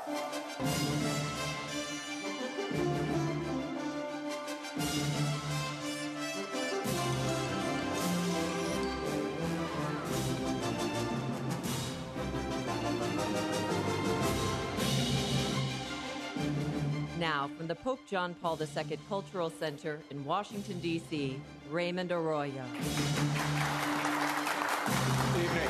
Now, from the Pope John Paul II Cultural Center in Washington, D.C., Raymond Arroyo. Good evening.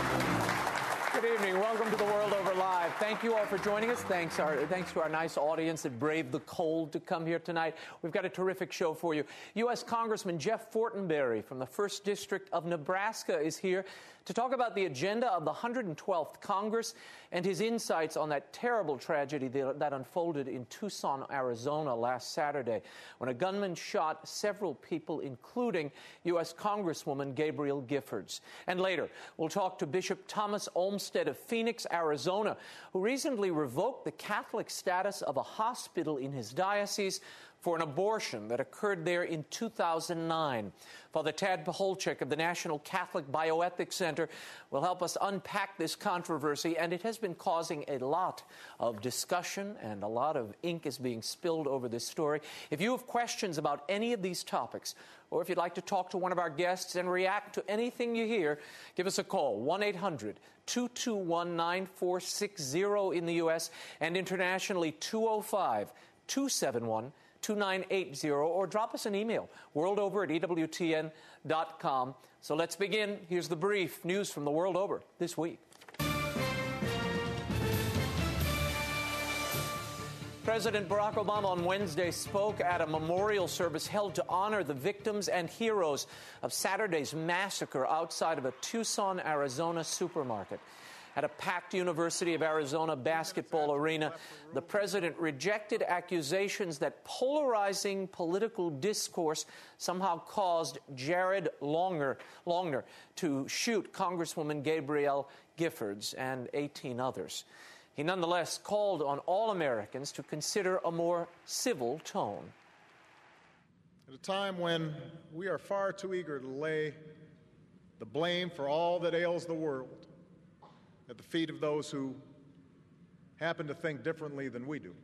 Good evening. Welcome to The World Over Live. Thank you all for joining us. Thanks to our nice audience that braved the cold to come here tonight. We've got a terrific show for you. U.S. Congressman Jeff Fortenberry from the 1st District of Nebraska is here to talk about the agenda of the 112th Congress and his insights on that terrible tragedy that unfolded in Tucson, Arizona last Saturday, when a gunman shot several people, including U.S. Congresswoman Gabrielle Giffords. And later, we'll talk to Bishop Thomas Olmsted of Phoenix, Arizona, who recently revoked the Catholic status of a hospital in his diocese for an abortion that occurred there in 2009. Father Tad Pacholczyk of the National Catholic Bioethics Center will help us unpack this controversy, and it has been causing a lot of discussion, and a lot of ink is being spilled over this story. If you have questions about any of these topics, or if you'd like to talk to one of our guests and react to anything you hear, give us a call, 1-800-221-9460 in the U.S. and internationally 205-271-2980, or drop us an email, worldover@EWTN.com. So let's begin. Here's the brief news from the world over this week. President Barack Obama on Wednesday spoke at a memorial service held to honor the victims and heroes of Saturday's massacre outside of a Tucson, Arizona supermarket. At a packed University of Arizona basketball arena, the president rejected accusations that polarizing political discourse somehow caused Jared Longer to shoot Congresswoman Gabrielle Giffords and 18 others. He nonetheless called on all Americans to consider a more civil tone. At a time when we are far too eager to lay the blame for all that ails the world at the feet of those who happen to think differently than we do,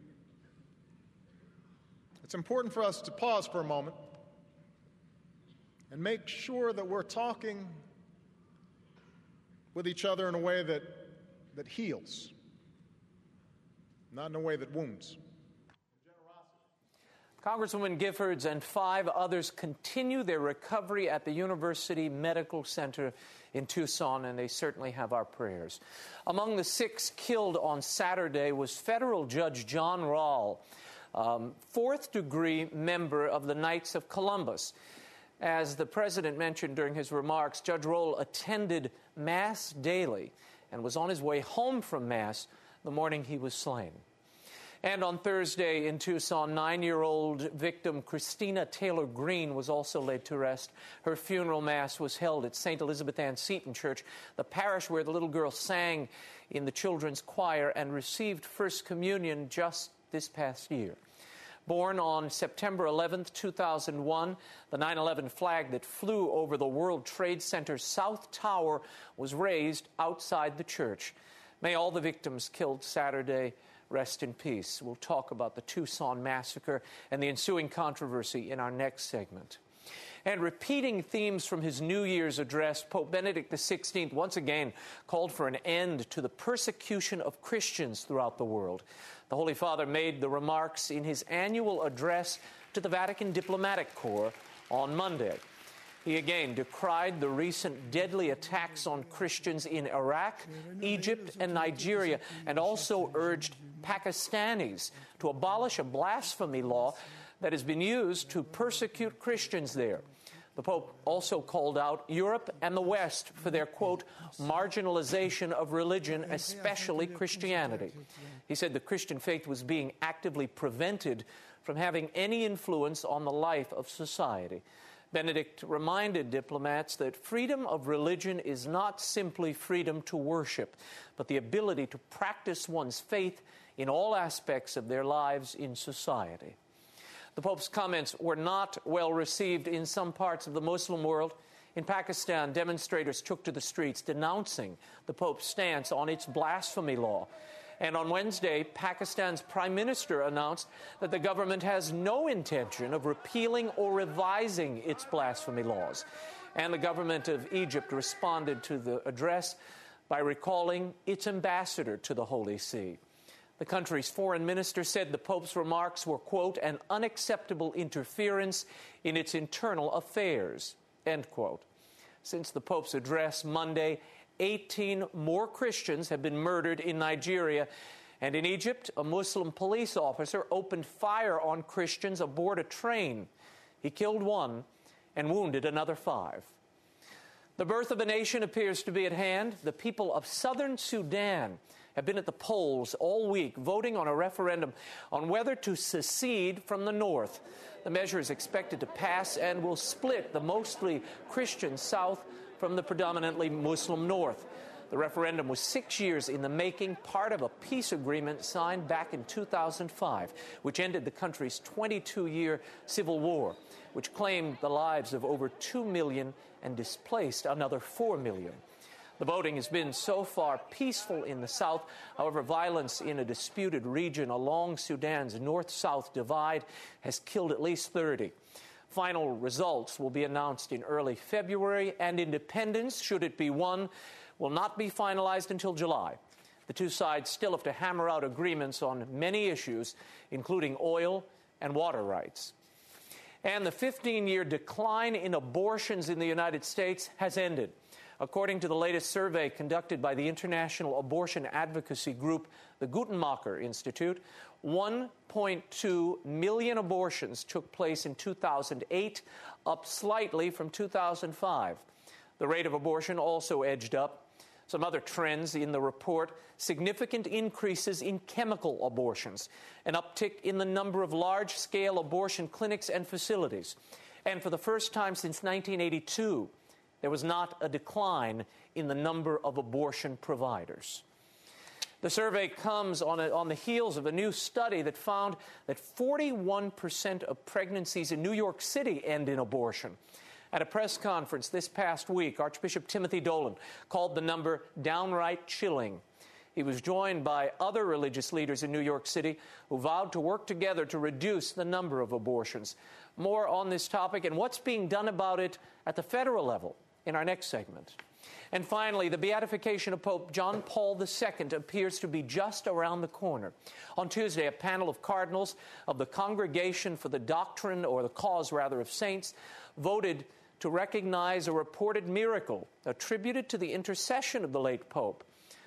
it's important for us to pause for a moment and make sure that we're talking with each other in a way that heals, not in a way that wounds. Congresswoman Giffords and 5 others continue their recovery at the University Medical Center in Tucson, and they certainly have our prayers. Among the 6 killed on Saturday was federal Judge John Rawl, 4th-degree member of the Knights of Columbus. As the president mentioned during his remarks, Judge Rawl attended Mass daily and was on his way home from Mass the morning he was slain. And on Thursday in Tucson, 9-year-old victim Christina Taylor Green was also laid to rest. Her funeral mass was held at St. Elizabeth Ann Seton Church, the parish where the little girl sang in the children's choir and received First Communion just this past year. Born on September 11, 2001, the 9/11 flag that flew over the World Trade Center's South Tower was raised outside the church. May all the victims killed Saturday rest in peace. We'll talk about the Tucson massacre and the ensuing controversy in our next segment. And repeating themes from his New Year's address, Pope Benedict XVI once again called for an end to the persecution of Christians throughout the world. The Holy Father made the remarks in his annual address to the Vatican Diplomatic Corps on Monday. He again decried the recent deadly attacks on Christians in Iraq, Egypt, and Nigeria, and also urged Pakistanis to abolish a blasphemy law that has been used to persecute Christians there. The Pope also called out Europe and the West for their, quote, marginalization of religion, especially Christianity. He said the Christian faith was being actively prevented from having any influence on the life of society. Benedict reminded diplomats that freedom of religion is not simply freedom to worship, but the ability to practice one's faith in all aspects of their lives in society. The Pope's comments were not well received in some parts of the Muslim world. In Pakistan, demonstrators took to the streets denouncing the Pope's stance on its blasphemy law. And on Wednesday, Pakistan's prime minister announced that the government has no intention of repealing or revising its blasphemy laws. And the government of Egypt responded to the address by recalling its ambassador to the Holy See. The country's foreign minister said the Pope's remarks were, quote, an unacceptable interference in its internal affairs, end quote. Since the Pope's address Monday, 18 more Christians have been murdered in Nigeria. And in Egypt, a Muslim police officer opened fire on Christians aboard a train. He killed one and wounded another 5. The birth of a nation appears to be at hand. The people of southern Sudan have been at the polls all week, voting on a referendum on whether to secede from the north. The measure is expected to pass and will split the mostly Christian south from the predominantly Muslim north. The referendum was 6 years in the making, part of a peace agreement signed back in 2005, which ended the country's 22-year civil war, which claimed the lives of over 2 million and displaced another 4 million. The voting has been so far peaceful in the south. However, violence in a disputed region along Sudan's north-south divide has killed at least 30. Final results will be announced in early February, and independence, should it be won, will not be finalized until July. The two sides still have to hammer out agreements on many issues, including oil and water rights. And the 15-year decline in abortions in the United States has ended. According to the latest survey conducted by the international abortion advocacy group, the Guttmacher Institute, 1.2 million abortions took place in 2008, up slightly from 2005. The rate of abortion also edged up. Some other trends in the report: significant increases in chemical abortions, an uptick in the number of large-scale abortion clinics and facilities. And for the first time since 1982, there was not a decline in the number of abortion providers. The survey comes on the heels of a new study that found that 41% of pregnancies in New York City end in abortion. At a press conference this past week, Archbishop Timothy Dolan called the number downright chilling. He was joined by other religious leaders in New York City who vowed to work together to reduce the number of abortions. More on this topic and what's being done about it at the federal level in our next segment. And finally, the beatification of Pope John Paul II appears to be just around the corner. On Tuesday, a panel of cardinals of the Congregation for the Doctrine, or the Cause rather, of Saints, voted to recognize a reported miracle attributed to the intercession of the late Pope.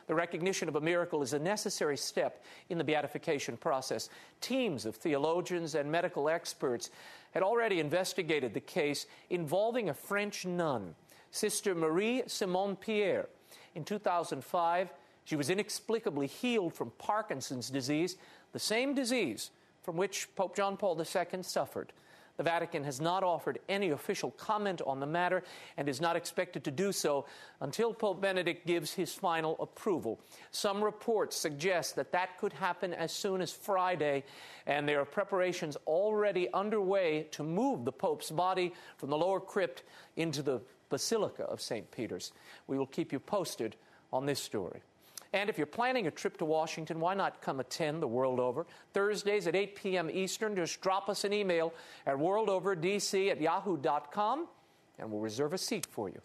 The recognition of a miracle is a necessary step in the beatification process. Teams of theologians and medical experts had already investigated the case involving a French nun, Sister Marie Simon Pierre. In 2005, she was inexplicably healed from Parkinson's disease, the same disease from which Pope John Paul II suffered. The Vatican has not offered any official comment on the matter and is not expected to do so until Pope Benedict gives his final approval. Some reports suggest that that could happen as soon as Friday, and there are preparations already underway to move the Pope's body from the lower crypt into the Basilica of St. Peter's. We will keep you posted on this story. And if you're planning a trip to Washington, why not come attend the World Over? Thursdays at 8 p.m. Eastern, just drop us an email at worldoverdc@yahoo.com, and we'll reserve a seat for you.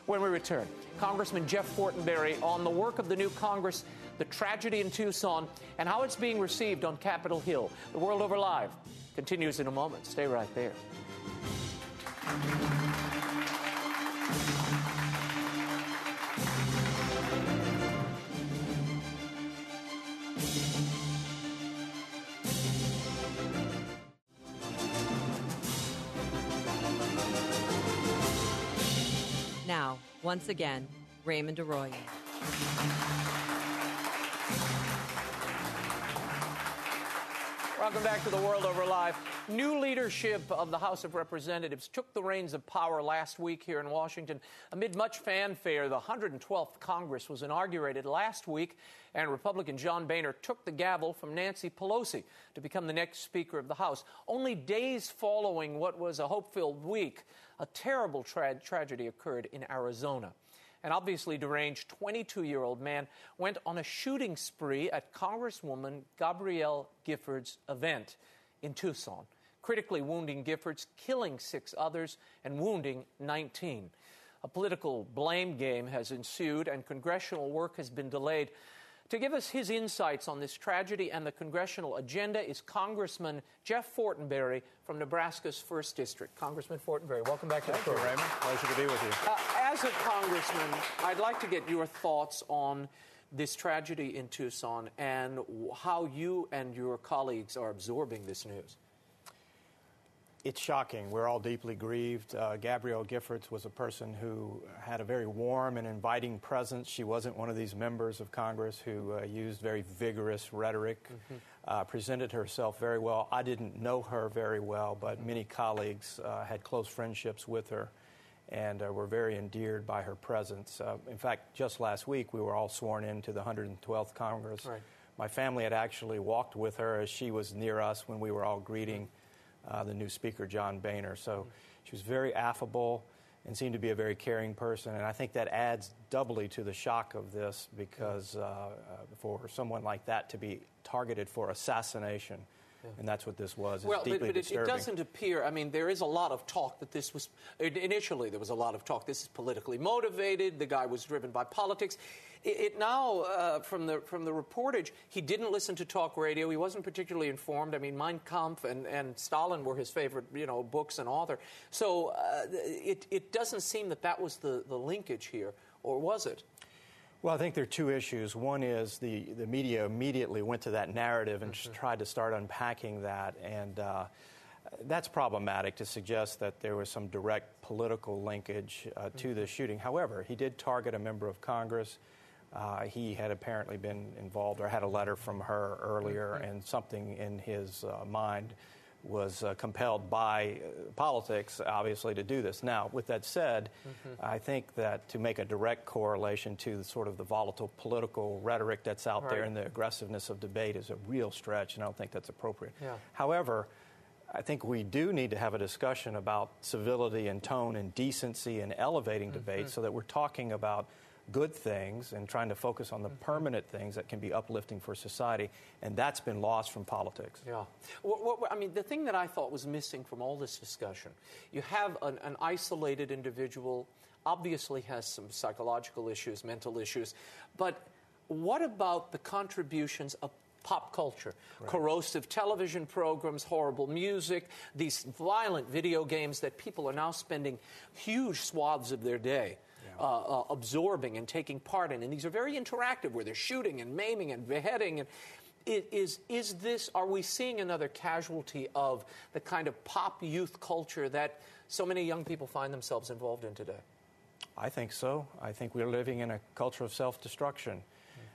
When we return, Congressman Jeff Fortenberry on the work of the new Congress, the tragedy in Tucson, and how it's being received on Capitol Hill. The World Over Live continues in a moment. Stay right there. Now, once again, Raymond Arroyo. Welcome back to the World Over Live. New leadership of the House of Representatives took the reins of power last week here in Washington. Amid much fanfare, the 112th Congress was inaugurated last week, and Republican John Boehner took the gavel from Nancy Pelosi to become the next Speaker of the House. Only days following what was a hope-filled week, a terrible tragedy occurred in Arizona. An obviously deranged 22-year-old man went on a shooting spree at Congresswoman Gabrielle Giffords' event in Tucson, critically wounding Giffords, killing 6 others, and wounding 19. A political blame game has ensued, and congressional work has been delayed. To give us his insights on this tragedy and the congressional agenda is Congressman Jeff Fortenberry from Nebraska's 1st District. Congressman Fortenberry, welcome back to the program. Thank you, Raymond. Pleasure to be with you. As a congressman, I'd like to get your thoughts on this tragedy in Tucson and how you and your colleagues are absorbing this news. It's shocking. We're all deeply grieved. Gabrielle Giffords was a person who had a very warm and inviting presence. She wasn't one of these members of Congress who used very vigorous rhetoric, presented herself very well. I didn't know her very well, but many colleagues had close friendships with her and were very endeared by her presence. In fact, just last week, we were all sworn into the 112th Congress. Right. My family had actually walked with her as she was near us when we were all greeting the new Speaker, John Boehner. So she was very affable and seemed to be a very caring person. And I think that adds doubly to the shock of this because for someone like that to be targeted for assassination, and that's what this was, is deeply disturbing. It doesn't appear, I mean, there is a lot of talk that this was, initially there was a lot of talk, this is politically motivated, the guy was driven by politics. It now, from the reportage, he didn't listen to talk radio. He wasn't particularly informed. I mean, Mein Kampf and Stalin were his favorite, books and author. So it doesn't seem that was the linkage here, or was it? Well, I think there are 2 issues. One is the media immediately went to that narrative and tried to start unpacking that, and that's problematic to suggest that there was some direct political linkage to the shooting. However, he did target a member of Congress. He had apparently been involved or had a letter from her earlier, and something in his mind was compelled by politics, obviously, to do this. Now, with that said, I think that to make a direct correlation to the sort of the volatile political rhetoric that's out there and the aggressiveness of debate is a real stretch, and I don't think that's appropriate. Yeah. However, I think we do need to have a discussion about civility and tone and decency and elevating debate so that we're talking about good things and trying to focus on the permanent things that can be uplifting for society, and that's been lost from politics. Yeah. I mean, the thing that I thought was missing from all this discussion, you have an isolated individual, obviously has some psychological issues, mental issues, but what about the contributions of pop culture, corrosive television programs, horrible music, these violent video games that people are now spending huge swaths of their day absorbing and taking part in, and these are very interactive, where they're shooting and maiming and beheading. And are we seeing another casualty of the kind of pop youth culture that so many young people find themselves involved in today? I think so. I think we're living in a culture of self-destruction.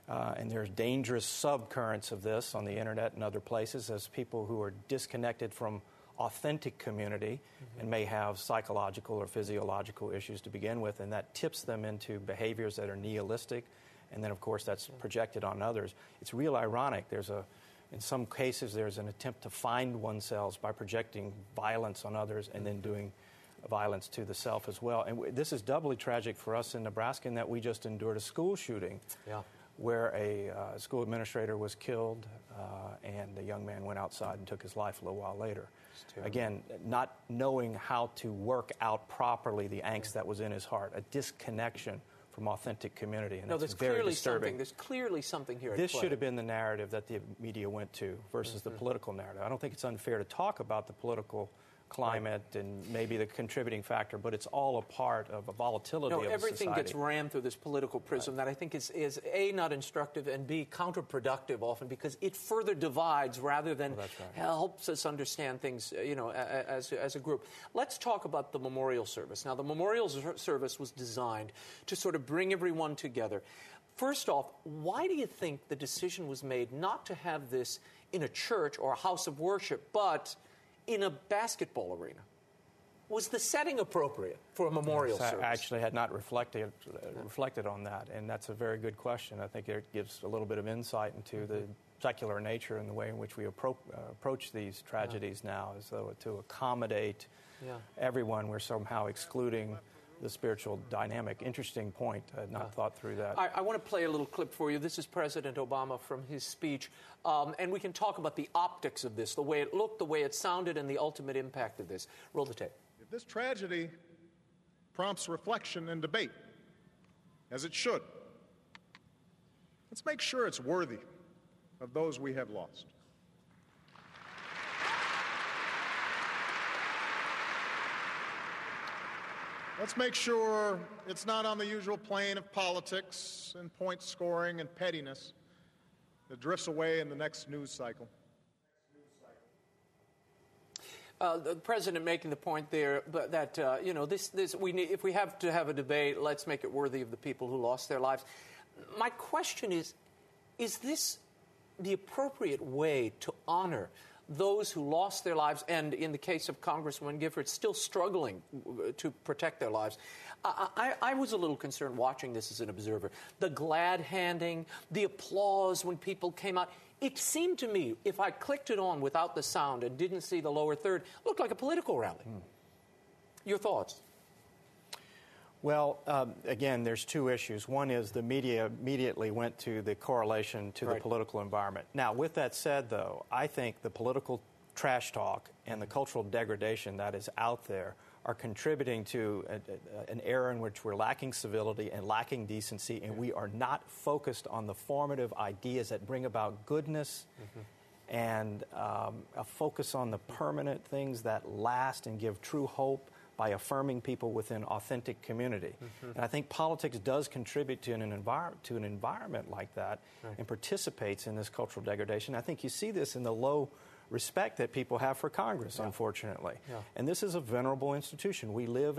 And there's dangerous subcurrents of this on the internet and other places as people who are disconnected from authentic community and may have psychological or physiological issues to begin with, and that tips them into behaviors that are nihilistic, and then, of course, that's projected on others. It's real ironic. In some cases, there's an attempt to find oneself by projecting violence on others and then doing violence to the self as well. And this is doubly tragic for us in Nebraska in that we just endured a school shooting where a school administrator was killed and the young man went outside and took his life a little while later. Again, not knowing how to work out properly the angst that was in his heart, a disconnection from authentic community, and that's very disturbing. There's clearly something here. This should have been the narrative that the media went to versus the political narrative. I don't think it's unfair to talk about the political climate and maybe the contributing factor, but it's all a part of a volatility of everything society. Gets rammed through this political prism that I think is A, not instructive, and B, counterproductive often, because it further divides rather than helps us understand things, as a group. Let's talk about the memorial service. Now, the memorial service was designed to sort of bring everyone together. First off, why do you think the decision was made not to have this in a church or a house of worship, but in a basketball arena? Was the setting appropriate for a memorial service? I actually had not reflected on that, and that's a very good question. I think it gives a little bit of insight into the secular nature and the way in which we approach these tragedies now, as though to accommodate everyone, we're somehow excluding the spiritual dynamic. Interesting point. I had not thought through that. I want to play a little clip for you. This is President Obama from his speech, and we can talk about the optics of this, the way it looked, the way it sounded, and the ultimate impact of this. Roll the tape. If this tragedy prompts reflection and debate, as it should, let's make sure it's worthy of those we have lost. Let's make sure it's not on the usual plane of politics and point scoring and pettiness that drifts away in the next news cycle. The president making the point there that if we have to have a debate, let's make it worthy of the people who lost their lives. My question is this the appropriate way to honor those who lost their lives, and in the case of Congresswoman Gifford, still struggling to protect their lives? I was a little concerned watching this as an observer. The glad-handing, the applause when people came out. It seemed to me, if I clicked it on without the sound and didn't see the lower third, it looked like a political rally. Your thoughts? Well, again, there's two issues. One is the media immediately went to the correlation to the political environment. Now, with that said, though, I think the political trash talk and the cultural degradation that is out there are contributing to an era in which we're lacking civility and lacking decency, and we are not focused on the formative ideas that bring about goodness and a focus on the permanent things that last and give true hope by affirming people within authentic community. And I think politics does contribute to an environment like that and participates in this cultural degradation. I think you see this in the low respect that people have for Congress, unfortunately. And this is a venerable institution. We live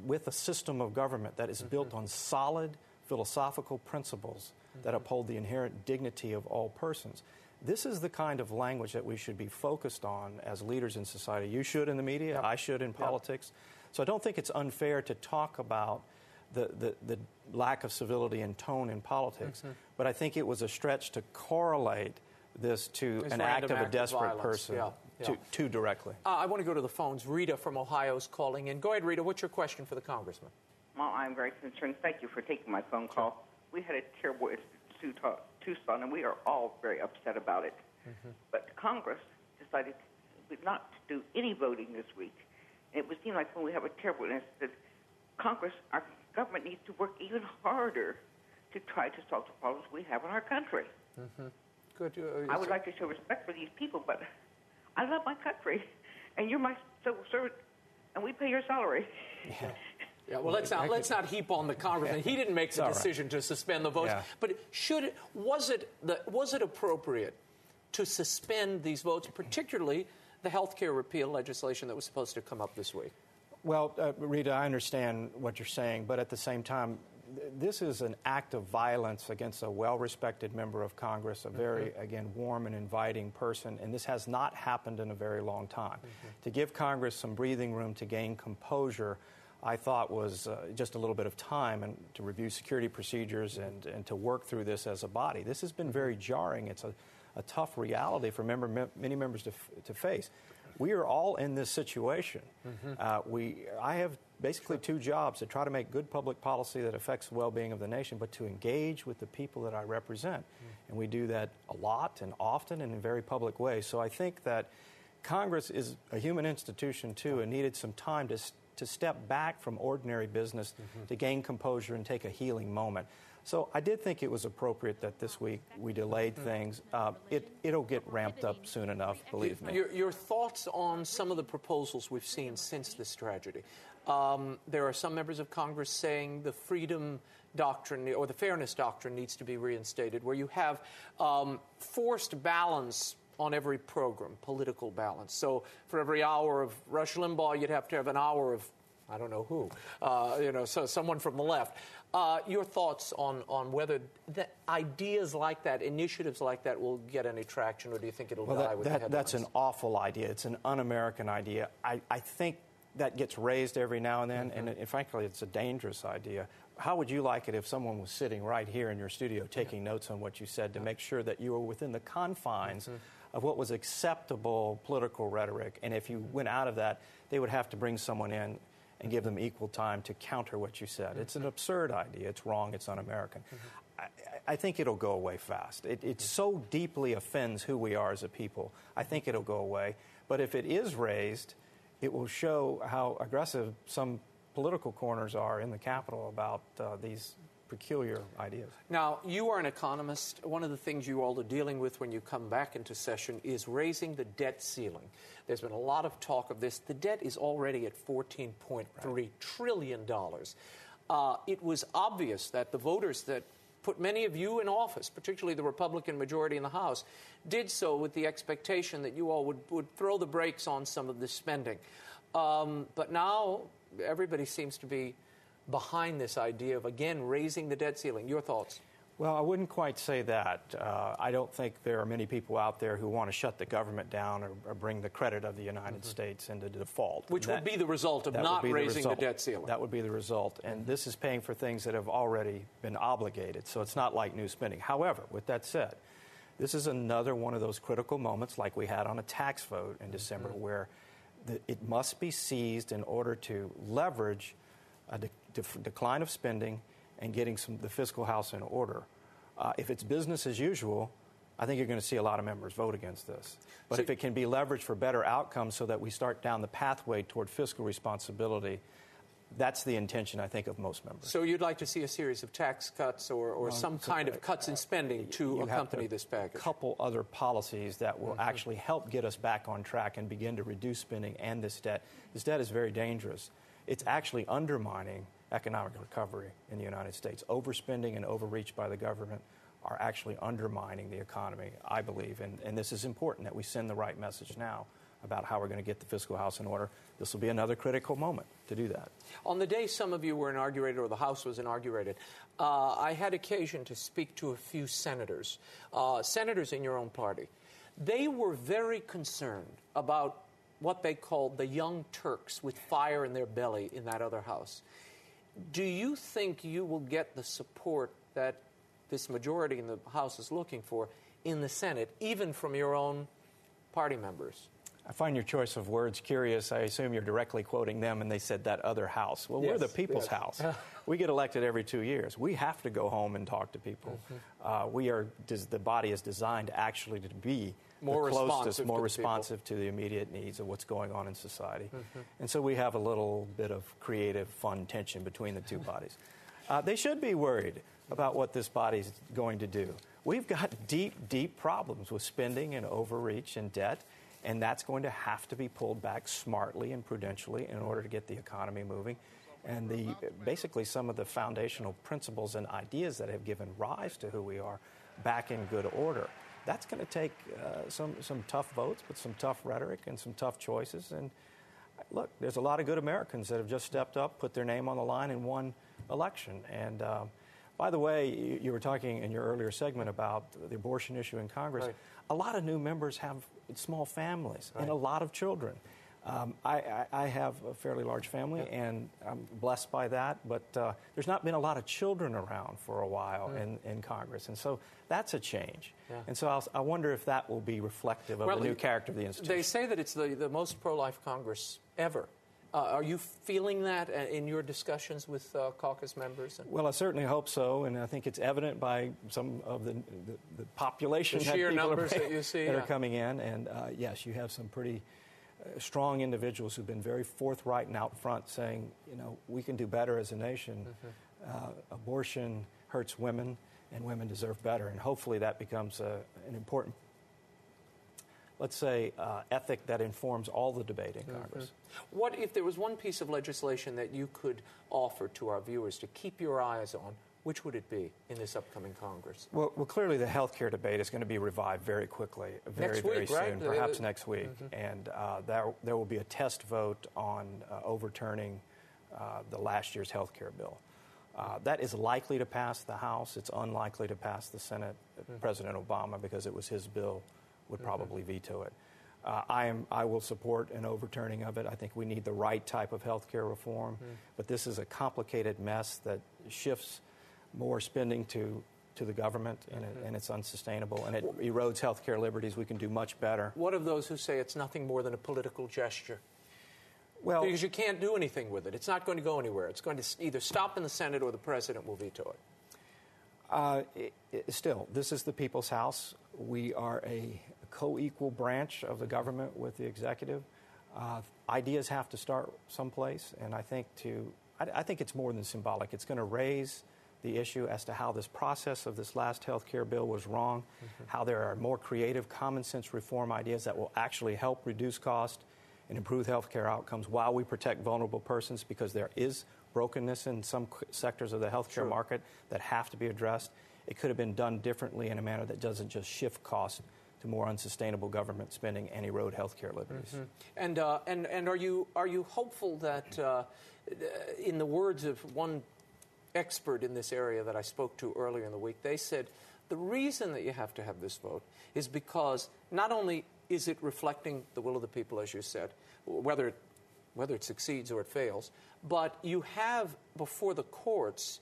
with a system of government that is built on solid philosophical principles that uphold the inherent dignity of all persons. This is the kind of language that we should be focused on as leaders in society. You should in the media, I should in politics. So I don't think it's unfair to talk about the lack of civility and tone in politics, but I think it was a stretch to correlate this to an act of a desperate person too directly. I want to go to the phones. Rita from Ohio is calling in. Go ahead, Rita. What's your question for the congressman? Well, I'm very concerned. Thank you for taking my phone call. We had a terrible Tucson, and we are all very upset about it. But Congress decided not to do any voting this week. And it would seem like when we have a terrible incident, Congress, our government needs to work even harder to try to solve the problems we have in our country. Good. I would like to show respect for these people, but I love my country, and you're my civil servant, and we pay your salary. Yeah, well, let's not heap on the congressman. He didn't make the decision to suspend the votes. But was it appropriate to suspend these votes, particularly the health care repeal legislation that was supposed to come up this week? Well, Rita, I understand what you're saying, but at the same time, this is an act of violence against a well-respected member of Congress, a very, again, warm and inviting person, and this has not happened in a very long time. To give Congress some breathing room to gain composure, I thought was just a little bit of time and to review security procedures and to work through this as a body. This has been very jarring. It's a tough reality for many members to face. We are all in this situation. I have basically two jobs: to try to make good public policy that affects the well-being of the nation, but to engage with the people that I represent. And we do that a lot and often and in very public ways. So I think that Congress is a human institution, too, and needed some time to step back from ordinary business to gain composure and take a healing moment. So I did think it was appropriate that this week we delayed things. It'll get ramped up soon enough, believe me. Your thoughts on some of the proposals we've seen since this tragedy. There are some members of Congress saying the freedom doctrine or the fairness doctrine needs to be reinstated, where you have forced balance on every program, political balance. So for every hour of Rush Limbaugh, you'd have to have an hour of, I don't know who, so someone from the left. Your thoughts on whether ideas like that, initiatives like that, will get any traction, or do you think it'll die with the headlines? That's an awful idea. It's an un-American idea. I think that gets raised every now and then, and frankly, it's a dangerous idea. How would you like it if someone was sitting right here in your studio taking notes on what you said to make sure that you were within the confines of what was acceptable political rhetoric? And if you went out of that, they would have to bring someone in and give them equal time to counter what you said. It's an absurd idea. It's wrong. It's un-American. I think it'll go away fast. It so deeply offends who we are as a people. I think it'll go away. But if it is raised, it will show how aggressive some political corners are in the Capitol about these peculiar ideas. Now, you are an economist. One of the things you all are dealing with when you come back into session is raising the debt ceiling. There's been a lot of talk of this. The debt is already at $14.3 trillion. It was obvious that the voters that put many of you in office, particularly the Republican majority in the House, did so with the expectation that you all would throw the brakes on some of this spending. But now everybody seems to be behind this idea of, again, raising the debt ceiling. Your thoughts? Well, I wouldn't quite say that. I don't think there are many people out there who want to shut the government down or bring the credit of the United States into default. Which would be the result of not raising the debt ceiling. That would be the result. And this is paying for things that have already been obligated, so it's not like new spending. However, with that said, this is another one of those critical moments like we had on a tax vote in December where it must be seized in order to leverage a decline of spending and getting the fiscal house in order. If it's business as usual, I think you're going to see a lot of members vote against this. But if it can be leveraged for better outcomes so that we start down the pathway toward fiscal responsibility, that's the intention, I think, of most members. So you'd like to see a series of tax cuts or some kind of cuts in spending to accompany this package? A couple other policies that will actually help get us back on track and begin to reduce spending and this debt. This debt is very dangerous. It's actually undermining economic recovery in the United States. Overspending and overreach by the government are actually undermining the economy, I believe. And this is important that we send the right message now about how we're going to get the fiscal house in order. This will be another critical moment to do that. On the day some of you were inaugurated or the House was inaugurated, I had occasion to speak to a few senators in your own party. They were very concerned about what they called the young Turks with fire in their belly in that other house. Do you think you will get the support that this majority in the House is looking for in the Senate, even from your own party members? I find your choice of words curious. I assume you're directly quoting them, and they said that other house. Well, we're the people's house. We get elected every 2 years. We have to go home and talk to people. The body is designed actually to be more responsive to the immediate needs of what's going on in society. And so we have a little bit of creative, fun tension between the two bodies. They should be worried about what this body's going to do. We've got deep, deep problems with spending and overreach and debt, and that's going to have to be pulled back smartly and prudentially in order to get the economy moving. And basically some of the foundational principles and ideas that have given rise to who we are back in good order. That's going to take some tough votes, but some tough rhetoric and some tough choices. And look, there's a lot of good Americans that have just stepped up, put their name on the line, and won election. And by the way, you were talking in your earlier segment about the abortion issue in Congress. Right. A lot of new members have small families and a lot of children. I have a fairly large family, and I'm blessed by that, but there's not been a lot of children around for a while in Congress, and so that's a change. And so I wonder if that will be reflective of the new character of the institution. They say that it's the most pro-life Congress ever. Are you feeling that in your discussions with caucus members? Well, I certainly hope so, and I think it's evident by some of the population the sheer numbers that you see that are coming in. And yes, you have some pretty strong individuals who've been very forthright and out front saying, we can do better as a nation. Abortion hurts women, and women deserve better. And hopefully that becomes an important, let's say, ethic that informs all the debate in Congress. What if there was one piece of legislation that you could offer to our viewers to keep your eyes on? Which would it be in this upcoming Congress? Well, clearly the health care debate is going to be revived very quickly, very soon, right? Perhaps next week. And there will be a test vote on overturning the last year's health care bill. That is likely to pass the House. It's unlikely to pass the Senate. President Obama, because it was his bill, would probably veto it. I will support an overturning of it. I think we need the right type of health care reform. But this is a complicated mess that shifts more spending to the government, and it's unsustainable, and it erodes health care liberties. We can do much better. What of those who say it's nothing more than a political gesture? Well, because you can't do anything with it. It's not going to go anywhere. It's going to either stop in the Senate or the president will veto it. Still, this is the people's house. We are a co-equal branch of the government with the executive. Ideas have to start someplace, and I think it's more than symbolic. It's going to raise the issue as to how this process of this last health care bill was wrong, how there are more creative, common-sense reform ideas that will actually help reduce cost and improve health care outcomes while we protect vulnerable persons, because there is brokenness in some sectors of the health care market that have to be addressed. It could have been done differently in a manner that doesn't just shift costs to more unsustainable government spending and erode health care liberties. And are you hopeful that, in the words of one expert in this area that I spoke to earlier in the week, they said the reason that you have to have this vote is because not only is it reflecting the will of the people, as you said, whether it succeeds or it fails, but you have before the courts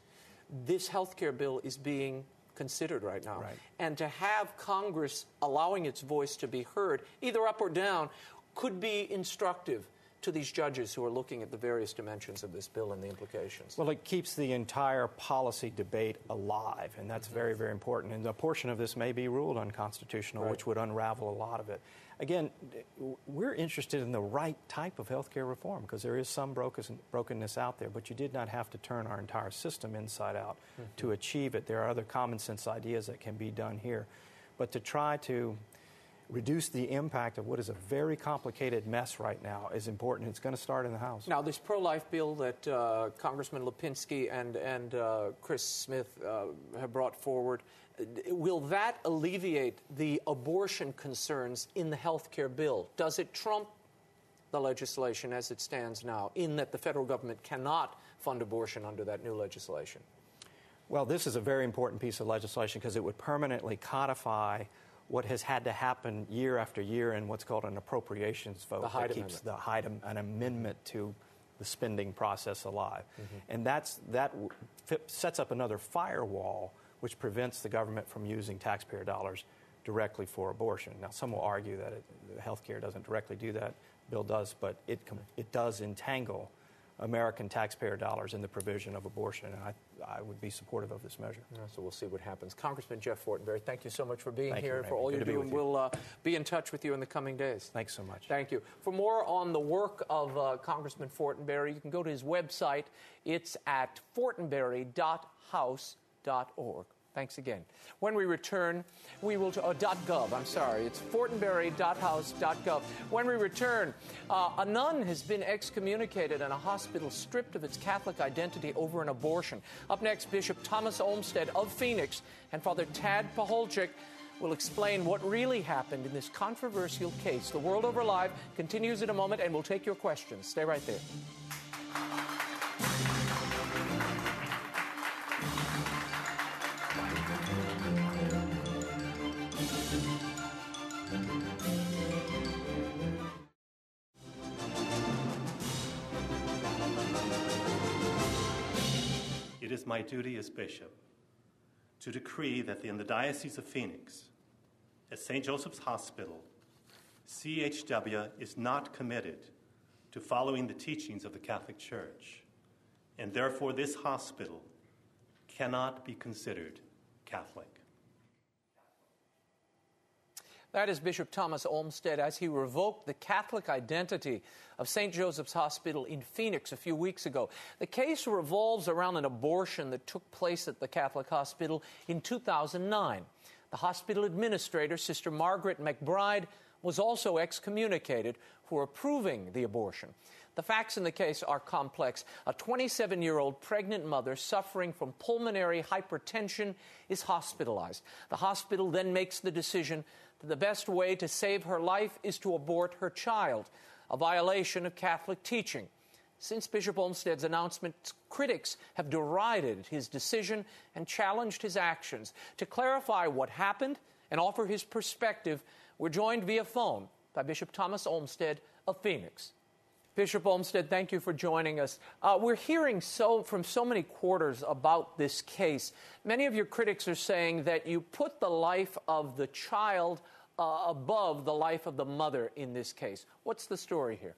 this health care bill is being considered right now. Right. And to have Congress allowing its voice to be heard, either up or down, could be instructive to these judges who are looking at the various dimensions of this bill and the implications. Well, it keeps the entire policy debate alive, and that's very, very important. And a portion of this may be ruled unconstitutional, which would unravel a lot of it. Again, we're interested in the right type of health care reform because there is some brokenness out there, but you did not have to turn our entire system inside out to achieve it. There are other common sense ideas that can be done here. But to try to reduce the impact of what is a very complicated mess right now is important. It's going to start in the House. Now, this pro-life bill that Congressman Lipinski and Chris Smith have brought forward, will that alleviate the abortion concerns in the health care bill? Does it trump the legislation as it stands now, in that the federal government cannot fund abortion under that new legislation? Well, this is a very important piece of legislation because it would permanently codify what has had to happen year after year in what's called an appropriations vote that keeps an amendment to the spending process alive. And that sets up another firewall which prevents the government from using taxpayer dollars directly for abortion. Now, some will argue that health care doesn't directly do that. The bill does, but it does entangle American taxpayer dollars in the provision of abortion, and I would be supportive of this measure. So we'll see what happens. Congressman Jeff Fortenberry, thank you so much for being here and for Raymond. all you do, and we'll be in touch with you in the coming days. Thanks so much. Thank you. For more on the work of Congressman Fortenberry, you can go to his website. It's at fortenberry.house.org. Thanks again. When we return, we will .gov. I'm sorry. It's fortenberry.house.gov. When we return, a nun has been excommunicated and a hospital stripped of its Catholic identity over an abortion. Up next, Bishop Thomas Olmsted of Phoenix and Father Tad Pacholczyk will explain what really happened in this controversial case. The World Over Live continues in a moment, and we'll take your questions. Stay right there. It is my duty as bishop to decree that in the Diocese of Phoenix, at St. Joseph's Hospital, CHW is not committed to following the teachings of the Catholic Church, and therefore this hospital cannot be considered Catholic. That is Bishop Thomas Olmsted as he revoked the Catholic identity of St. Joseph's Hospital in Phoenix a few weeks ago. The case revolves around an abortion that took place at the Catholic hospital in 2009. The hospital administrator, Sister Margaret McBride, was also excommunicated for approving the abortion. The facts in the case are complex. A 27-year-old pregnant mother suffering from pulmonary hypertension is hospitalized. The hospital then makes the decision that the best way to save her life is to abort her child, a violation of Catholic teaching. Since Bishop Olmsted's announcement, critics have derided his decision and challenged his actions. To clarify what happened and offer his perspective, we're joined via phone by Bishop Thomas Olmsted of Phoenix. Bishop Olmsted, thank you for joining us. We're hearing from so many quarters about this case. Many of your critics are saying that you put the life of the child above the life of the mother in this case. What's the story here?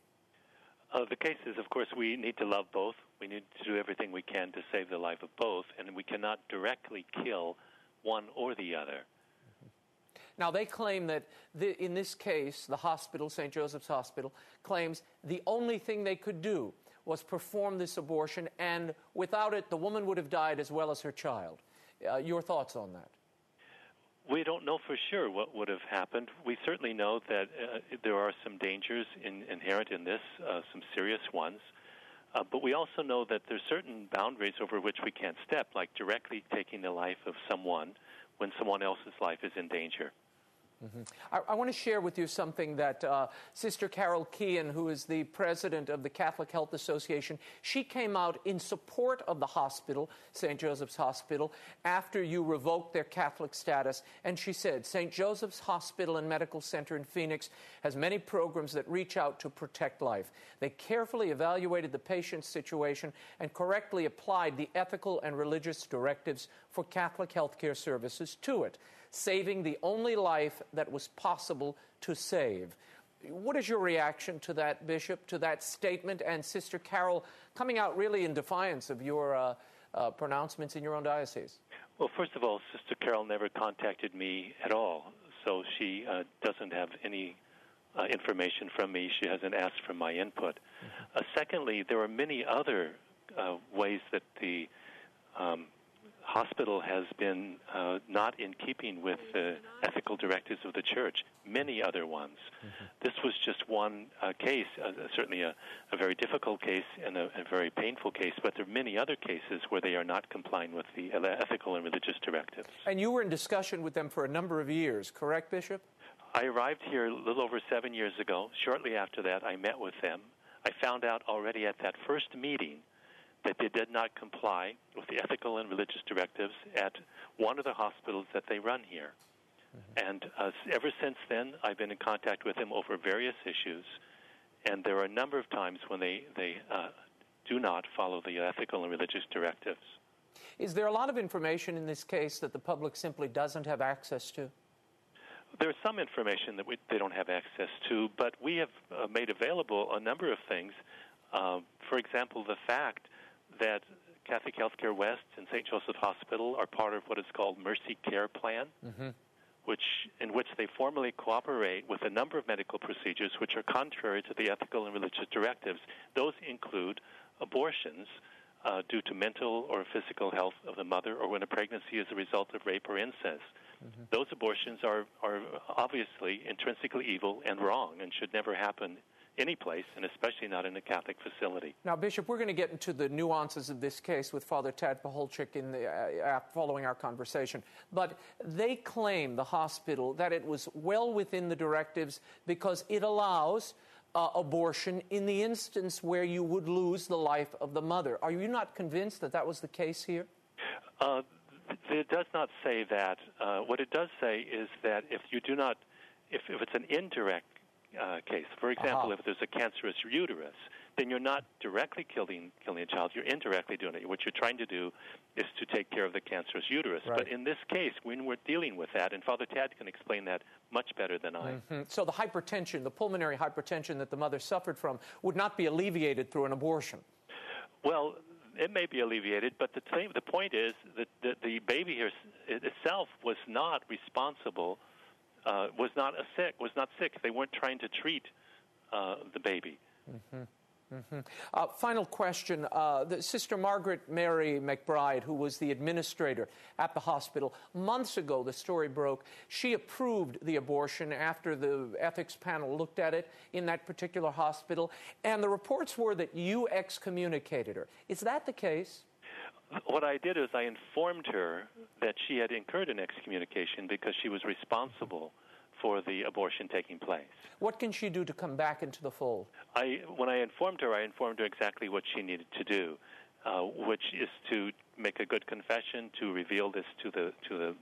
The case is, of course, we need to love both. We need to do everything we can to save the life of both, and we cannot directly kill one or the other. Now, they claim that in this case, the hospital, St. Joseph's Hospital, claims the only thing they could do was perform this abortion, and without it, the woman would have died as well as her child. Your thoughts on that? We don't know for sure what would have happened. We certainly know that there are some dangers inherent in this, some serious ones. But we also know that there's certain boundaries over which we can't step, like directly taking the life of someone when someone else's life is in danger. Mm-hmm. I want to share with you something that Sister Carol Keehan, who is the president of the Catholic Health Association, she came out in support of the hospital, St. Joseph's Hospital, after you revoked their Catholic status. And she said, St. Joseph's Hospital and Medical Center in Phoenix has many programs that reach out to protect life. They carefully evaluated the patient's situation and correctly applied the ethical and religious directives for Catholic healthcare services to it, saving the only life that was possible to save. What is your reaction to that, Bishop, to that statement, and Sister Carol coming out really in defiance of your pronouncements in your own diocese? Well, first of all, Sister Carol never contacted me at all, so she doesn't have any information from me. She hasn't asked for my input. Secondly, there are many other ways that the hospital has been not in keeping with the ethical directives of the Church, many other ones. Mm-hmm. This was just one case, certainly a very difficult case and a very painful case, but there are many other cases where they are not complying with the ethical and religious directives. And you were in discussion with them for a number of years, correct, Bishop? I arrived here a little over 7 years ago. Shortly after that, I met with them. I found out already at that first meeting that they did not comply with the ethical and religious directives at one of the hospitals that they run here. Mm-hmm. And ever since then, I've been in contact with them over various issues, and there are a number of times when they do not follow the ethical and religious directives. Is there a lot of information in this case that the public simply doesn't have access to? There's some information that they don't have access to, but we have made available a number of things. For example, the fact that Catholic Healthcare West and St. Joseph Hospital are part of what is called Mercy Care Plan, mm-hmm. in which they formally cooperate with a number of medical procedures which are contrary to the ethical and religious directives. Those include abortions due to mental or physical health of the mother, or when a pregnancy is a result of rape or incest. Mm-hmm. Those abortions are obviously intrinsically evil and wrong and should never happen any place, and especially not in a Catholic facility. Now, Bishop, we're going to get into the nuances of this case with Father Tad Pacholczyk in the following our conversation. But they claim, the hospital, that it was well within the directives because it allows abortion in the instance where you would lose the life of the mother. Are you not convinced that that was the case here? It does not say that. What it does say is that if it's an indirect case, for example, if there's a cancerous uterus, then you're not directly killing a child, you're indirectly doing it. What you're trying to do is to take care of the cancerous uterus. Right. But in this case, when we're dealing with that, and Father Tad can explain that much better than I. Mm-hmm. So the hypertension, the pulmonary hypertension that the mother suffered from, would not be alleviated through an abortion? Well, it may be alleviated, but the point is that the baby here itself was not responsible, was not sick. They weren't trying to treat the baby. Mm-hmm. Mm-hmm. Final question. Sister Margaret Mary McBride, who was the administrator at the hospital, months ago, the story broke, she approved the abortion after the ethics panel looked at it in that particular hospital, and the reports were that you excommunicated her. Is that the case? What I did is I informed her that she had incurred an excommunication because she was responsible for the abortion taking place. What can she do to come back into the fold? When I informed her exactly what she needed to do, which is to make a good confession, to reveal this to the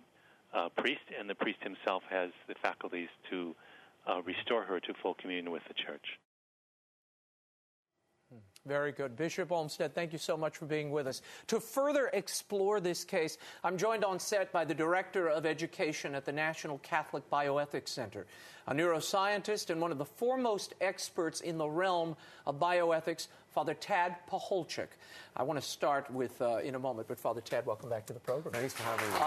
priest, and the priest himself has the faculties to restore her to full communion with the Church. Very good. Bishop Olmsted, thank you so much for being with us. To further explore this case, I'm joined on set by the Director of Education at the National Catholic Bioethics Center, a neuroscientist and one of the foremost experts in the realm of bioethics, Father Tad Pacholczyk. I want to start with, in a moment, but Father Tad, welcome back to the program. Thanks for having me.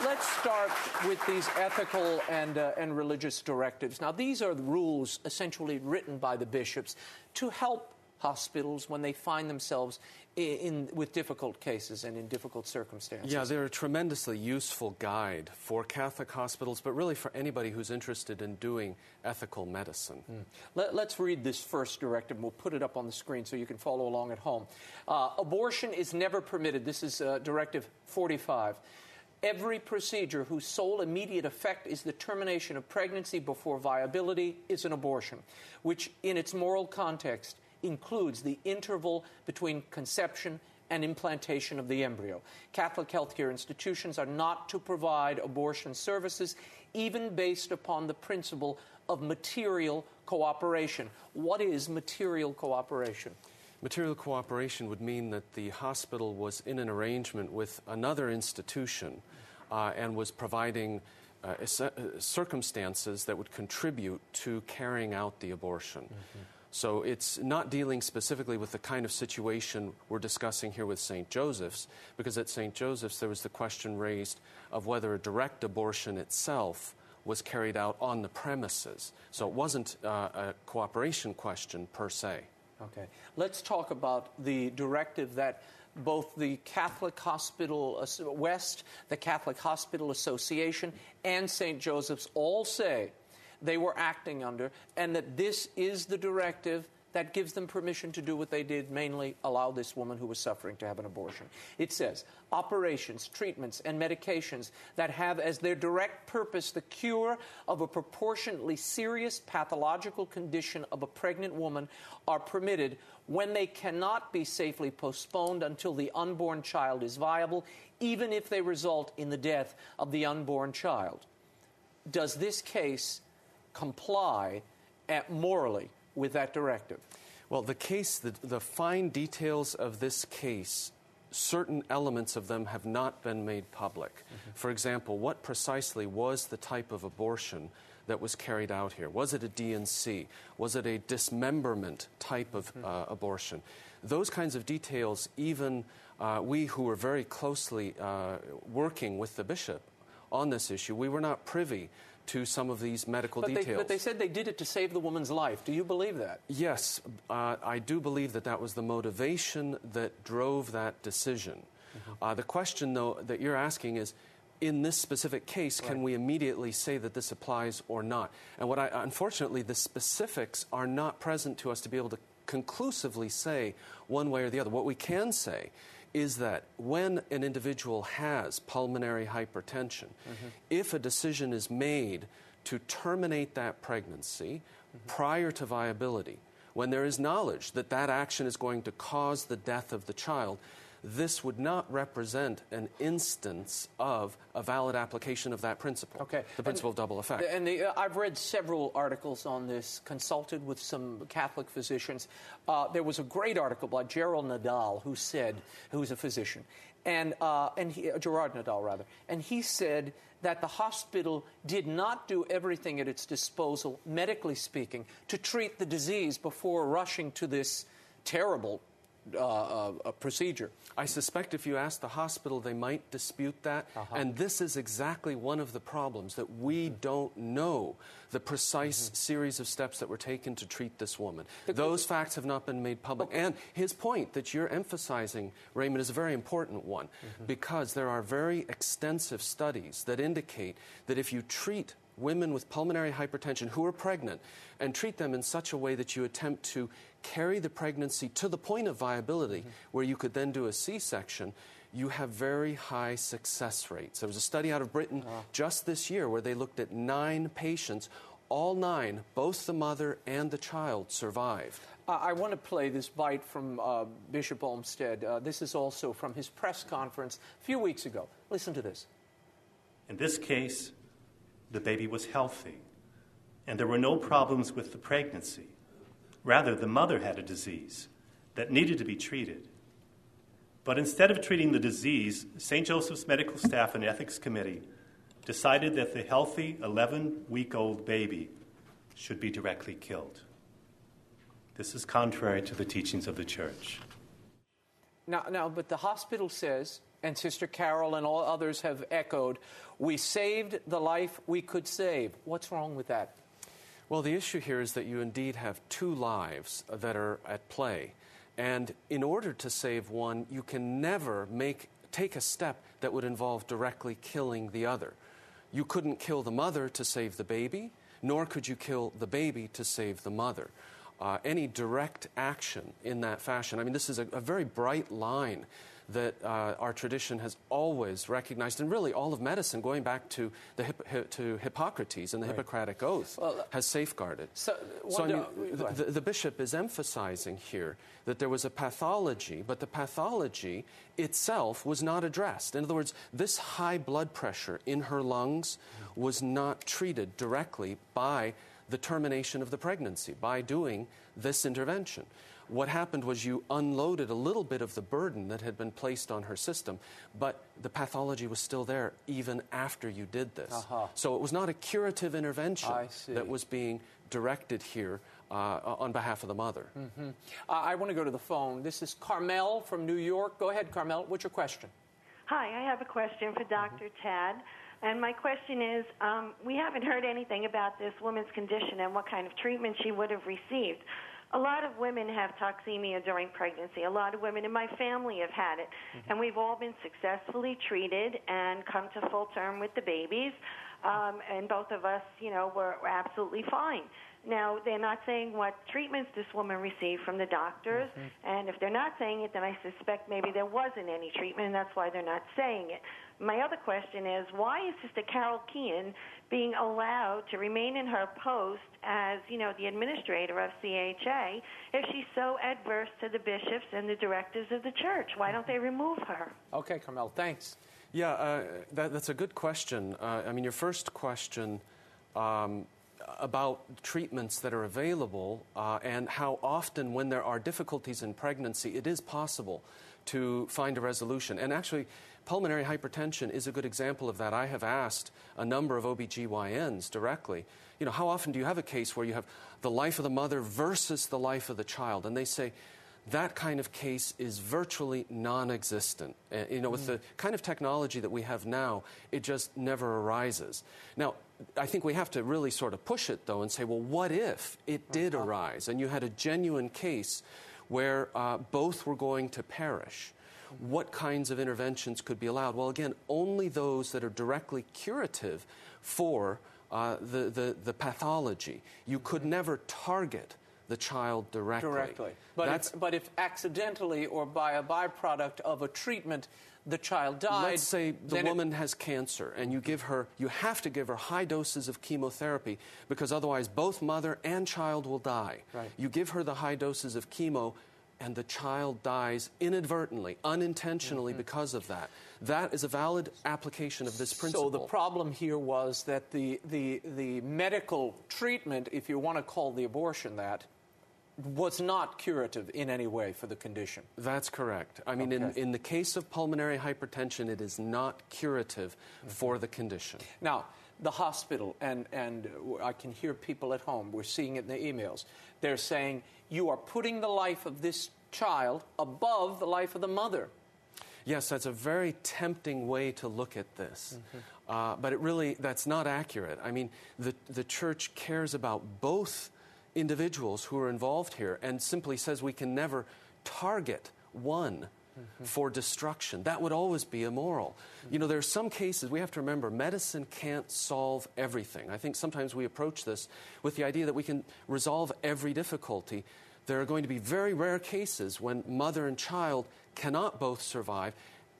Let's start with these ethical and religious directives. Now, these are the rules essentially written by the bishops to help hospitals when they find themselves with difficult cases and in difficult circumstances. Yeah, they're a tremendously useful guide for Catholic hospitals, but really for anybody who's interested in doing ethical medicine. Let's read this first directive, and we'll put it up on the screen so you can follow along at home. Abortion is never permitted. This is Directive 45. Every procedure whose sole immediate effect is the termination of pregnancy before viability is an abortion, which in its moral context includes the interval between conception and implantation of the embryo. Catholic healthcare institutions are not to provide abortion services, even based upon the principle of material cooperation. What is material cooperation? Material cooperation would mean that the hospital was in an arrangement with another institution and was providing circumstances that would contribute to carrying out the abortion. So it's not dealing specifically with the kind of situation we're discussing here with St. Joseph's, because at St. Joseph's there was the question raised of whether a direct abortion itself was carried out on the premises. So it wasn't a cooperation question per se. Okay. Let's talk about the directive that both the Catholic Hospital West, the Catholic Hospital Association, and St. Joseph's all say they were acting under, and that this is the directive that gives them permission to do what they did, mainly allow this woman who was suffering to have an abortion. It says, operations, treatments, and medications that have as their direct purpose the cure of a proportionately serious pathological condition of a pregnant woman are permitted when they cannot be safely postponed until the unborn child is viable, even if they result in the death of the unborn child. Does this case comply morally with that directive? Well, the fine details of this case, certain elements of them have not been made public. For example, what precisely was the type of abortion that was carried out here? Was it a D&C? Was it a dismemberment type of abortion? Those kinds of details, even we who were very closely working with the bishop on this issue, we were not privy to some of these medical details. But they said they did it to save the woman's life. Do you believe that? Yes, I do believe that that was the motivation that drove that decision. The question, though, that you're asking is, in this specific case, can we immediately say that this applies or not? And unfortunately, the specifics are not present to us to be able to conclusively say one way or the other. What we can say is that when an individual has pulmonary hypertension, if a decision is made to terminate that pregnancy prior to viability, when there is knowledge that that action is going to cause the death of the child, this would not represent an instance of a valid application of that principle, the principle of double effect. And I've read several articles on this, consulted with some Catholic physicians. There was a great article by Gerald Nadal, who's a physician, Gerard Nadal, rather, and he said that the hospital did not do everything at its disposal, medically speaking, to treat the disease before rushing to this terrible procedure. I suspect if you ask the hospital, they might dispute that. And this is exactly one of the problems, that we don't know the precise series of steps that were taken to treat this woman. Those facts have not been made public. And his point that you're emphasizing, Raymond, is a very important one, because there are very extensive studies that indicate that if you treat women with pulmonary hypertension who are pregnant and treat them in such a way that you attempt to carry the pregnancy to the point of viability where you could then do a C-section, you have very high success rates. There was a study out of Britain just this year where they looked at 9 patients. All 9, both the mother and the child, survived. I want to play this bite from Bishop Olmsted. This is also from his press conference a few weeks ago. Listen to this. In this case, the baby was healthy, and there were no problems with the pregnancy. Rather, the mother had a disease, that needed to be treated. But instead of treating the disease, St. Joseph's medical staff and ethics committee decided that the healthy 11-week-old baby should be directly killed. This is contrary to the teachings of the Church. Now, but the hospital says, and Sister Carol and all others have echoed, we saved the life we could save. What's wrong with that? Well, the issue here is that you indeed have two lives that are at play. And in order to save one, you can never take a step that would involve directly killing the other. You couldn't kill the mother to save the baby, nor could you kill the baby to save the mother. Any direct action in that fashion, I mean, this is a very bright line that our tradition has always recognized, and really all of medicine, going back to Hippocrates and the Hippocratic Oath, has safeguarded. The bishop is emphasizing here that there was a pathology, but the pathology itself was not addressed. In other words, this high blood pressure in her lungs was not treated directly by the termination of the pregnancy, by doing this intervention. What happened was you unloaded a little bit of the burden that had been placed on her system, but the pathology was still there even after you did this. So it was not a curative intervention that was being directed here on behalf of the mother. I want to go to the phone. This is Carmel from New York. Go ahead, Carmel. What's your question? Hi, I have a question for Dr. Tad. And my question is, we haven't heard anything about this woman's condition and what kind of treatment she would have received. A lot of women have toxemia during pregnancy. A lot of women in my family have had it. And we've all been successfully treated and come to full term with the babies. And both of us, were absolutely fine. Now, they're not saying what treatments this woman received from the doctors. And if they're not saying it, then I suspect maybe there wasn't any treatment, and that's why they're not saying it. My other question is, why is Sister Carol Keehan being allowed to remain in her post as, the administrator of CHA if she's so adverse to the bishops and the directors of the church? Why don't they remove her? Okay, Carmel, thanks. Yeah, that's a good question. Your first question about treatments that are available and how often when there are difficulties in pregnancy, it is possible to find a resolution. And actually, pulmonary hypertension is a good example of that. I have asked a number of OBGYNs directly, how often do you have a case where you have the life of the mother versus the life of the child? And they say that kind of case is virtually non-existent. With the kind of technology that we have now, it just never arises. Now, I think we have to really sort of push it, though, and say, well, what if it did arise and you had a genuine case where both were going to perish? What kinds of interventions could be allowed? Well, again, only those that are directly curative for the pathology. You could never target the child directly. But if accidentally or by a byproduct of a treatment the child died... Let's say the woman has cancer and you have to give her high doses of chemotherapy because otherwise both mother and child will die. You give her the high doses of chemo and the child dies inadvertently, unintentionally because of that. That is a valid application of this principle. So the problem here was that the medical treatment, if you want to call the abortion that, was not curative in any way for the condition. That's correct. In the case of pulmonary hypertension, it is not curative for the condition. Now, the hospital, and I can hear people at home, we're seeing it in the emails, they're saying, you are putting the life of this child above the life of the mother. Yes, that's a very tempting way to look at this. But that's not accurate. The church cares about both individuals who are involved here and simply says we can never target one for destruction. That would always be immoral. There are some cases, we have to remember, medicine can't solve everything. I think sometimes we approach this with the idea that we can resolve every difficulty. There are going to be very rare cases when mother and child cannot both survive.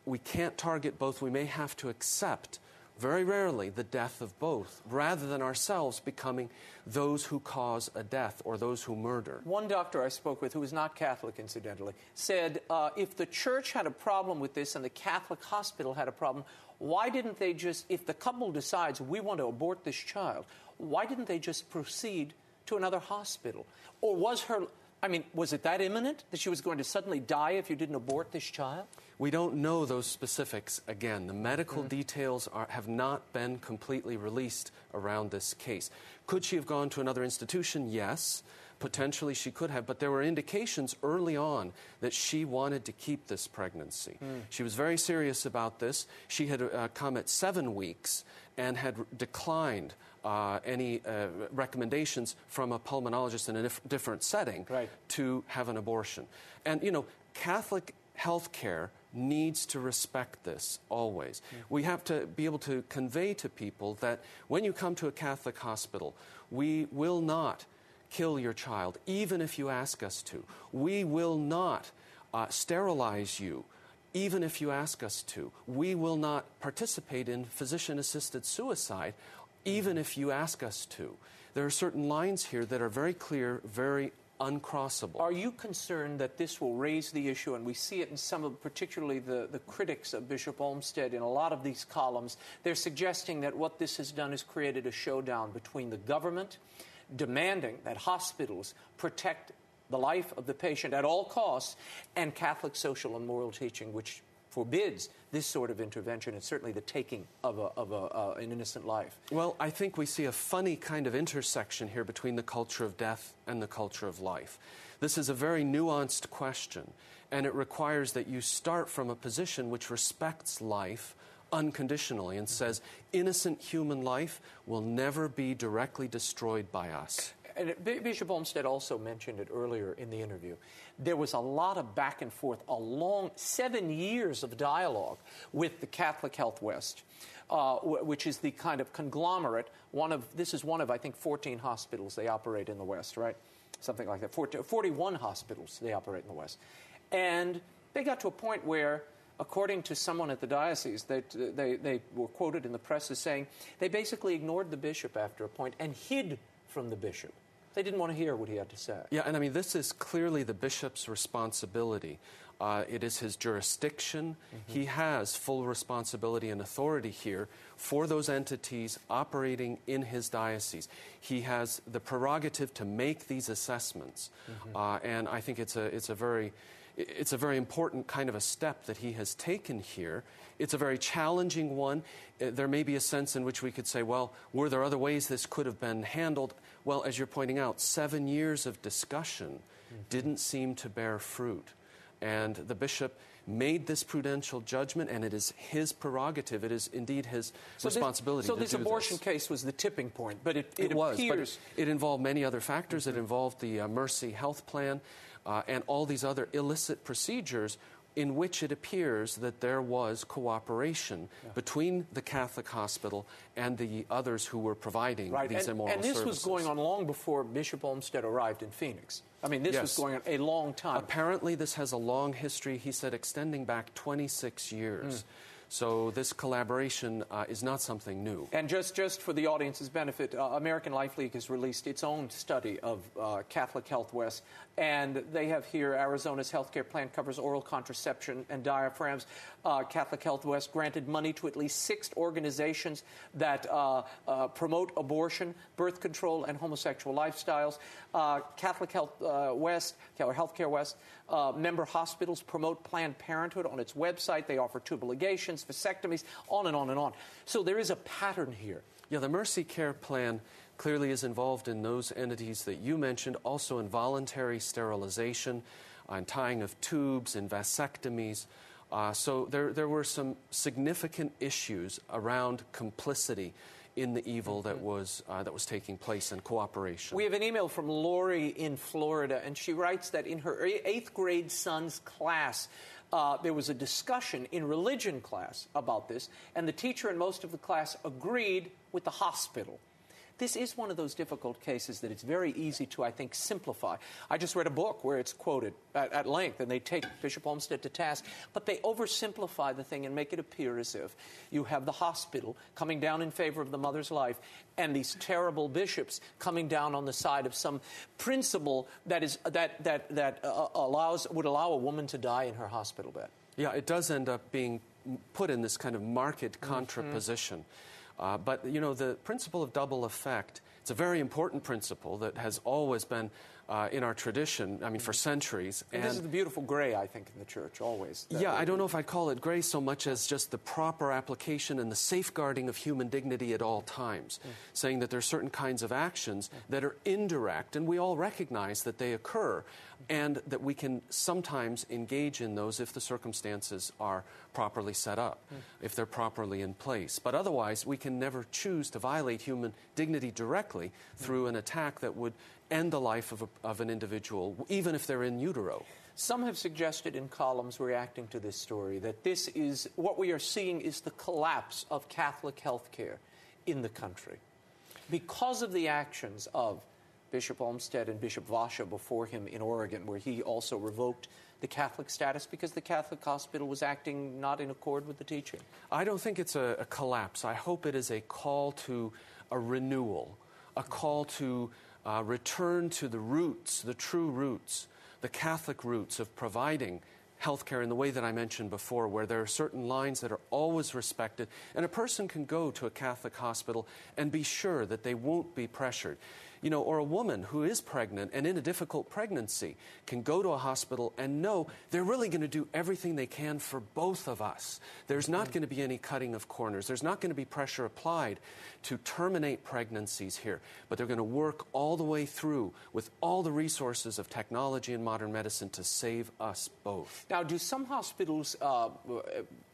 We can't target both. We may have to accept, very rarely, the death of both, rather than ourselves becoming those who cause a death or those who murder. One doctor I spoke with, who was not Catholic, incidentally, said if the church had a problem with this and the Catholic hospital had a problem, why didn't they just, if the couple decides we want to abort this child, why didn't they just proceed to another hospital? Or was her I mean, was it that imminent that she was going to suddenly die if you didn't abort this child? We don't know those specifics. Again, the medical details have not been completely released around this case. Could she have gone to another institution? Yes. Potentially she could have, but there were indications early on that she wanted to keep this pregnancy. She was very serious about this. She had come at 7 weeks and had declined any recommendations from a pulmonologist in a different setting to have an abortion. And, you know, Catholic health care needs to respect this always. We have to be able to convey to people that when you come to a Catholic hospital, we will not kill your child, even if you ask us to. We will not sterilize you, even if you ask us to. We will not participate in physician-assisted suicide, even if you ask us to. There are certain lines here that are very clear, very uncrossable. Are you concerned that this will raise the issue, and we see it in some of, particularly the critics of Bishop Olmsted in a lot of these columns, they're suggesting that what this has done is created a showdown between the government demanding that hospitals protect the life of the patient at all costs, and Catholic social and moral teaching, which forbids this sort of intervention and certainly the taking of an innocent life? Well, I think we see a funny kind of intersection here between the culture of death and the culture of life. This is a very nuanced question, and it requires that you start from a position which respects life unconditionally and says innocent human life will never be directly destroyed by us. And Bishop Olmsted also mentioned it earlier in the interview. There was a lot of back and forth, a long 7 years of dialogue with the Catholic Health West, which is the kind of conglomerate. This is one of, I think, 14 hospitals they operate in the West, right? Something like that. 41 hospitals they operate in the West. And they got to a point where, according to someone at the diocese, they were quoted in the press as saying they basically ignored the bishop after a point and hid from the bishop. They didn't want to hear what he had to say. Yeah, and I mean, this is clearly the bishop's responsibility. It is his jurisdiction. He has full responsibility and authority here for those entities operating in his diocese. He has the prerogative to make these assessments, and I think it's a very important kind of a step that he has taken here. It's a very challenging one. There may be a sense in which we could say, well, were there other ways this could have been handled? Well, as you're pointing out, 7 years of discussion didn't seem to bear fruit. And the bishop made this prudential judgment, and it is his prerogative. It is indeed his responsibility to do this. So this abortion case was the tipping point, but it was, appears... but it involved many other factors. It involved the Mercy health plan and all these other illicit procedures in which it appears that there was cooperation between the Catholic hospital and the others who were providing these immoral services. And this was going on long before Bishop Olmsted arrived in Phoenix. I mean, this was going on a long time. Apparently, this has a long history, he said, extending back 26 years. So this collaboration is not something new. And just for the audience's benefit, American Life League has released its own study of Catholic Health West, and they have here Arizona's healthcare plan covers oral contraception and diaphragms. Catholic Health West granted money to at least 6 organizations that promote abortion, birth control, and homosexual lifestyles. Catholic Health West, or Healthcare West, member hospitals promote Planned Parenthood on its website. They offer tubal ligations, vasectomies, on and on and on. So there is a pattern here. Yeah, the Mercy Care Plan clearly is involved in those entities that you mentioned, also in voluntary sterilization, and tying of tubes, and vasectomies. So there were some significant issues around complicity in the evil that was taking place in cooperation. We have an email from Lori in Florida, and she writes that in her 8th grade son's class, there was a discussion in religion class about this, and the teacher and most of the class agreed with the hospital. This is one of those difficult cases that it's very easy to, I think, simplify. I just read a book where it's quoted at length, and they take Bishop Olmsted to task, but they oversimplify the thing and make it appear as if you have the hospital coming down in favor of the mother's life and these terrible bishops coming down on the side of some principle that would allow a woman to die in her hospital bed. Yeah, it does end up being put in this kind of marked contraposition. But, you know, the principle of double effect, it's a very important principle that has always been in our tradition, I mean, for centuries. And this is the beautiful gray, I think, in the church, always. Yeah, I don't know if I'd call it gray so much as just the proper application and the safeguarding of human dignity at all times, saying that there are certain kinds of actions that are indirect, and we all recognize that they occur, and that we can sometimes engage in those if the circumstances are properly set up, if they're properly in place. But otherwise, we can never choose to violate human dignity directly through an attack that would end the life of an individual, even if they're in utero. Some have suggested in columns reacting to this story that this is, what we are seeing is the collapse of Catholic health care in the country because of the actions of Bishop Olmsted and Bishop Vasha before him in Oregon, where he also revoked the Catholic status because the Catholic hospital was acting not in accord with the teaching. I don't think it's a collapse. I hope it is a call to a renewal, a call to return to the roots, the true roots, the Catholic roots of providing health care in the way that I mentioned before, where there are certain lines that are always respected, and a person can go to a Catholic hospital and be sure that they won't be pressured. You know, or a woman who is pregnant and in a difficult pregnancy can go to a hospital and know they're really going to do everything they can for both of us. There's not going to be any cutting of corners. There's not going to be pressure applied to terminate pregnancies here. But they're going to work all the way through with all the resources of technology and modern medicine to save us both. Now, do some hospitals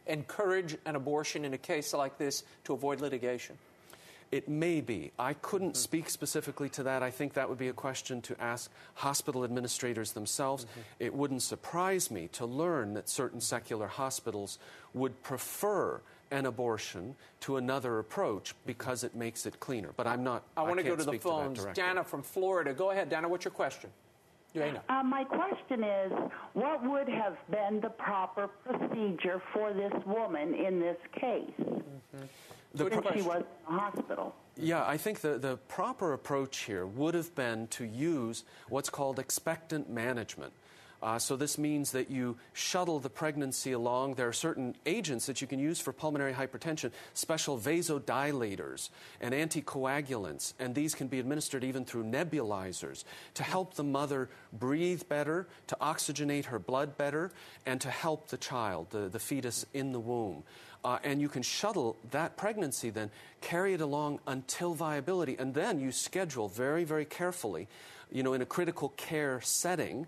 encourage an abortion in a case like this to avoid litigation? It may be. I couldn't speak specifically to that. I think that would be a question to ask hospital administrators themselves. It wouldn't surprise me to learn that certain secular hospitals would prefer an abortion to another approach because it makes it cleaner. But I'm not. I want to go to the phones. Dana from Florida. Go ahead, Dana. What's your question? My question is, what would have been the proper procedure for this woman in this case? If she was in a hospital. Yeah, I think the proper approach here would have been to use what's called expectant management. So this means that you shuttle the pregnancy along. There are certain agents that you can use for pulmonary hypertension, special vasodilators and anticoagulants, and these can be administered even through nebulizers to help the mother breathe better, to oxygenate her blood better, and to help the child, the fetus in the womb. And you can shuttle that pregnancy then, carry it along until viability, and then you schedule very, very carefully, you know, in a critical care setting,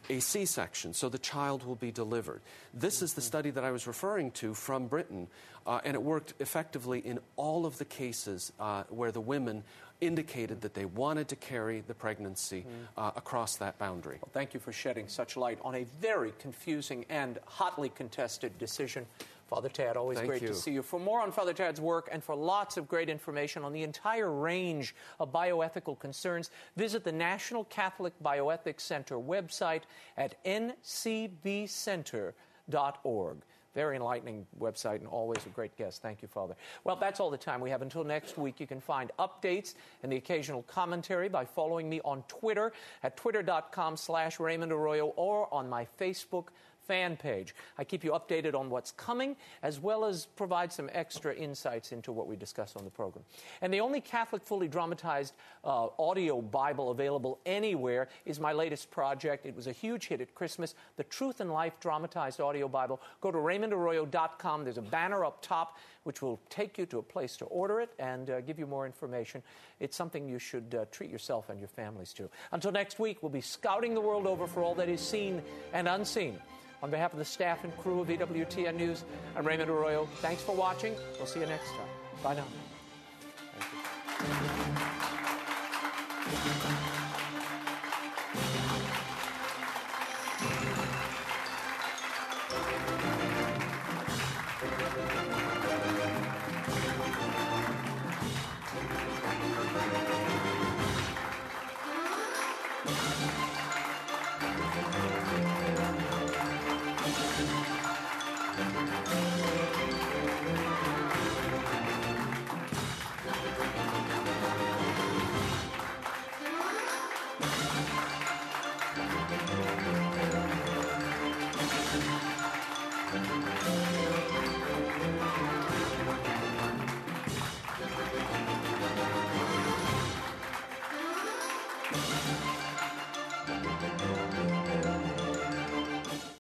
a C-section, so the child will be delivered. This is the study that I was referring to from Britain, and it worked effectively in all of the cases where the women indicated that they wanted to carry the pregnancy across that boundary. Well, thank you for shedding such light on a very confusing and hotly contested decision. Father Tad, always great to see you. For more on Father Tad's work and for lots of great information on the entire range of bioethical concerns, visit the National Catholic Bioethics Center website at ncbcenter.org. Very enlightening website and always a great guest. Thank you, Father. Well, that's all the time we have. Until next week, you can find updates and the occasional commentary by following me on Twitter at twitter.com/Raymond Arroyo or on my Facebook fan page. I keep you updated on what's coming, as well as provide some extra insights into what we discuss on the program. And the only Catholic fully dramatized audio Bible available anywhere is my latest project. It was a huge hit at Christmas, the Truth and Life Dramatized Audio Bible. Go to RaymondArroyo.com. There's a banner up top which will take you to a place to order it and give you more information. It's something you should treat yourself and your families to. Until next week, we'll be scouting the world over for all that is seen and unseen. On behalf of the staff and crew of EWTN News, I'm Raymond Arroyo. Thanks for watching. We'll see you next time. Bye now. Thank you.